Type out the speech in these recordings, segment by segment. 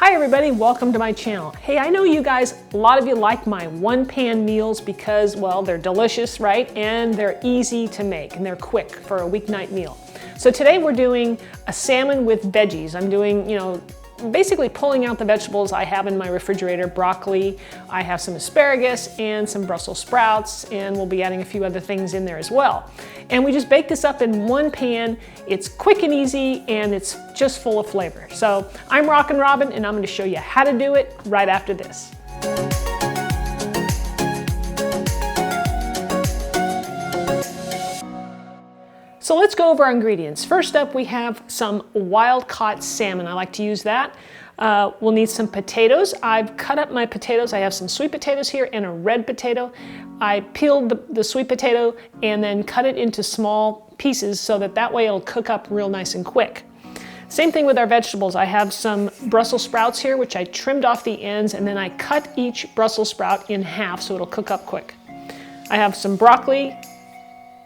Hi everybody, welcome to my channel. Hey, I know you guys, a lot of you like my one-pan meals because, well, they're delicious, right? And they're easy to make and they're quick for a weeknight meal. So today we're doing a salmon with veggies. I'm doing, basically pulling out the vegetables I have in my refrigerator, broccoli, I have some asparagus and some Brussels sprouts, and we'll be adding a few other things in there as well. And we just bake this up in one pan. It's quick and easy, and it's just full of flavor. So I'm Rockin' Robin, and I'm gonna show you how to do it right after this. So let's go over our ingredients. First up, we have some wild-caught salmon. I like to use that. We'll need some potatoes. I've cut up my potatoes. I have some sweet potatoes here and a red potato. I peeled the sweet potato and then cut it into small pieces so that way it'll cook up real nice and quick. Same thing with our vegetables. I have some Brussels sprouts here, which I trimmed off the ends, and then I cut each Brussels sprout in half so it'll cook up quick. I have some broccoli,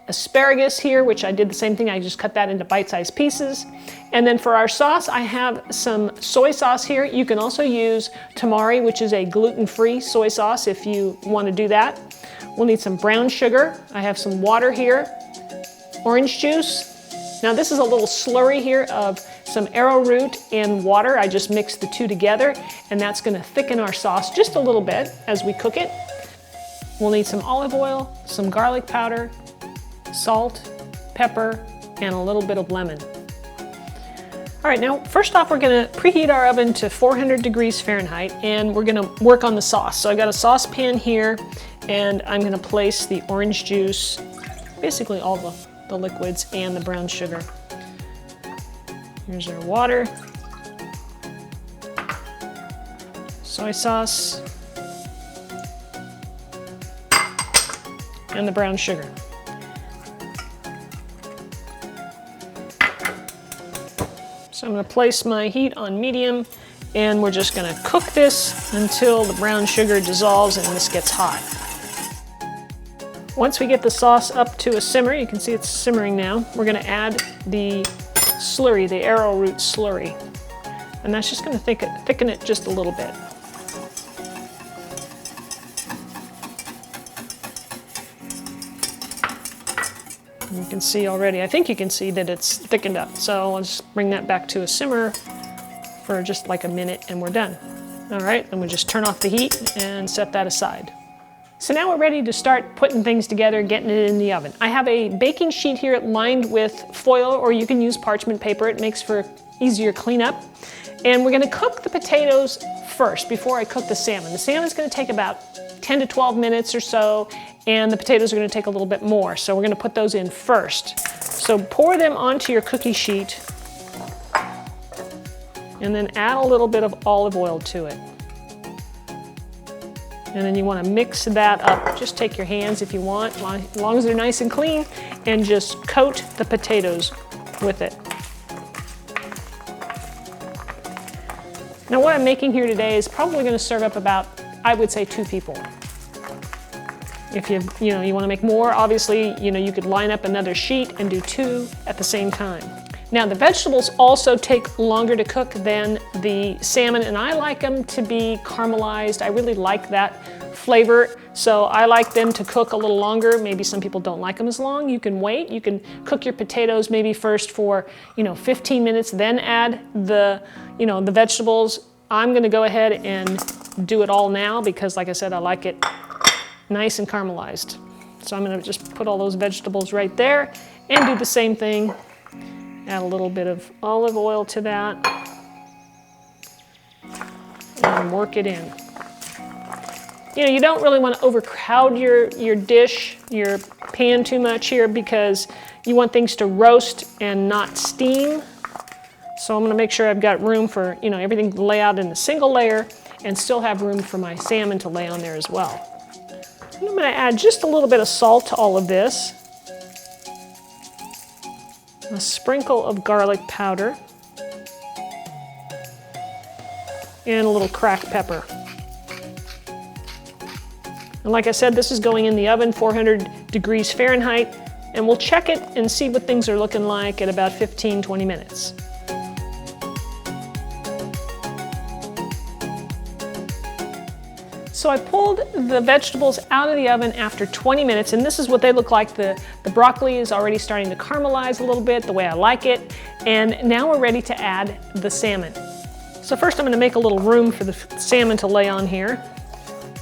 asparagus here, which I did the same thing. I just cut that into bite-sized pieces. And then for our sauce, I have some soy sauce here. You can also use Tamari, which is a gluten-free soy sauce if you want to do that. We'll need some brown sugar. I have some water here, orange juice. Now this is a little slurry here of some arrowroot and water. I just mixed the two together, and that's going to thicken our sauce just a little bit as we cook it. We'll need some olive oil, some garlic powder, salt, pepper, and a little bit of lemon. All right, now first off, we're gonna preheat our oven to 400 degrees Fahrenheit, and we're gonna work on the sauce. So I got a saucepan here, and I'm gonna place the orange juice, basically all the liquids, and the brown sugar. Here's our water, soy sauce, and the brown sugar. So I'm going to place my heat on medium, and we're just going to cook this until the brown sugar dissolves and this gets hot. Once we get the sauce up to a simmer, you can see it's simmering now, we're going to add the slurry, the arrowroot slurry. And that's just going to thicken it just a little bit. You can see already, I think you can see that it's thickened up. So let's bring that back to a simmer for just like a minute and we're done. All right, and we just turn off the heat and set that aside. So now we're ready to start putting things together, getting it in the oven. I have a baking sheet here lined with foil, or you can use parchment paper. It makes for easier cleanup. And we're gonna cook the potatoes first before I cook the salmon. The salmon's gonna take about 10 to 12 minutes or so, and the potatoes are gonna take a little bit more. So we're gonna put those in first. So pour them onto your cookie sheet, and then add a little bit of olive oil to it. And then you wanna mix that up. Just take your hands if you want, as long as they're nice and clean, and just coat the potatoes with it. Now what I'm making here today is probably going to serve up about, I would say, 2 people. If you want to make more, obviously, you could line up another sheet and do 2 at the same time. Now the vegetables also take longer to cook than the salmon, and I like them to be caramelized. I really like that flavor, so I like them to cook a little longer. Maybe some people don't like them as long. You can wait. You can cook your potatoes maybe first for 15 minutes, then add the vegetables. I'm going to go ahead and do it all now because, like I said, I like it nice and caramelized. So I'm going to just put all those vegetables right there and do the same thing. Add a little bit of olive oil to that and work it in. You don't really want to overcrowd your dish, your pan too much here, because you want things to roast and not steam. So I'm going to make sure I've got room for everything to lay out in a single layer and still have room for my salmon to lay on there as well. And I'm going to add just a little bit of salt to all of this. A sprinkle of garlic powder, and a little cracked pepper. And like I said, this is going in the oven, 400 degrees Fahrenheit, and we'll check it and see what things are looking like at about 15-20 minutes. So I pulled the vegetables out of the oven after 20 minutes, and this is what they look like. The broccoli is already starting to caramelize a little bit, the way I like it. And now we're ready to add the salmon. So first I'm going to make a little room for the salmon to lay on here.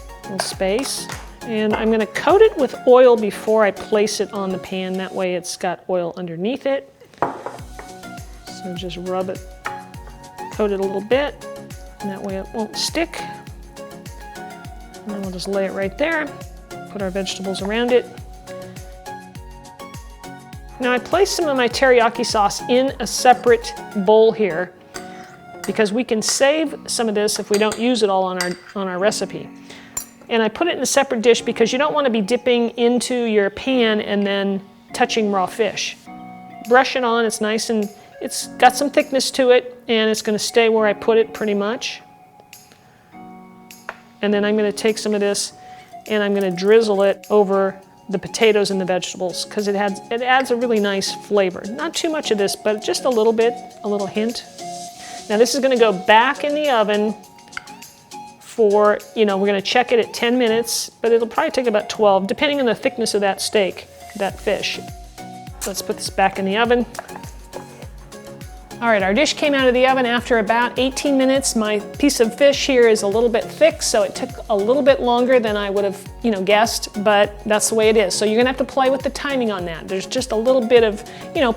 A little space. And I'm going to coat it with oil before I place it on the pan. That way it's got oil underneath it. So just rub it, coat it a little bit, and that way it won't stick. And then we'll just lay it right there, put our vegetables around it. Now I placed some of my teriyaki sauce in a separate bowl here because we can save some of this if we don't use it all on our recipe. And I put it in a separate dish because you don't want to be dipping into your pan and then touching raw fish. Brush it on, it's nice and it's got some thickness to it, and it's going to stay where I put it pretty much. And then I'm going to take some of this and I'm going to drizzle it over the potatoes and the vegetables because it adds a really nice flavor. Not too much of this, but just a little bit, a little hint. Now this is going to go back in the oven for, we're going to check it at 10 minutes, but it'll probably take about 12, depending on the thickness of that steak, that fish. Let's put this back in the oven. All right, our dish came out of the oven after about 18 minutes. My piece of fish here is a little bit thick, so it took a little bit longer than I would have, guessed, but that's the way it is. So you're gonna have to play with the timing on that. There's just a little bit of,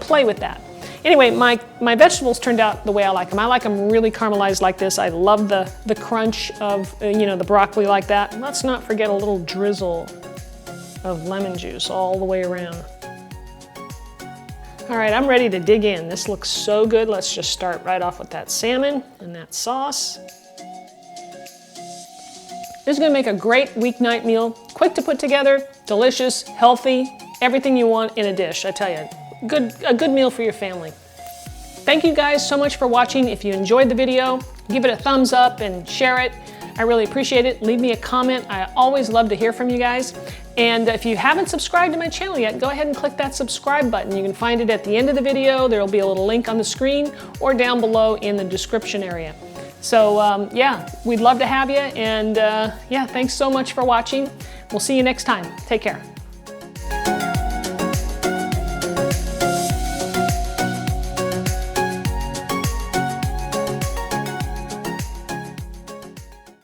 play with that. Anyway, my vegetables turned out the way I like them. I like them really caramelized like this. I love the crunch of, the broccoli like that. Let's not forget a little drizzle of lemon juice all the way around. All right, I'm ready to dig in. This looks so good. Let's just start right off with that salmon and that sauce. This is gonna make a great weeknight meal. Quick to put together, delicious, healthy, everything you want in a dish, I tell you. A good meal for your family. Thank you guys so much for watching. If you enjoyed the video, give it a thumbs up and share it. I really appreciate it. Leave me a comment. I always love to hear from you guys. And if you haven't subscribed to my channel yet, go ahead and click that subscribe button. You can find it at the end of the video. There'll be a little link on the screen or down below in the description area. So yeah, we'd love to have you. And yeah, thanks so much for watching. We'll see you next time. Take care.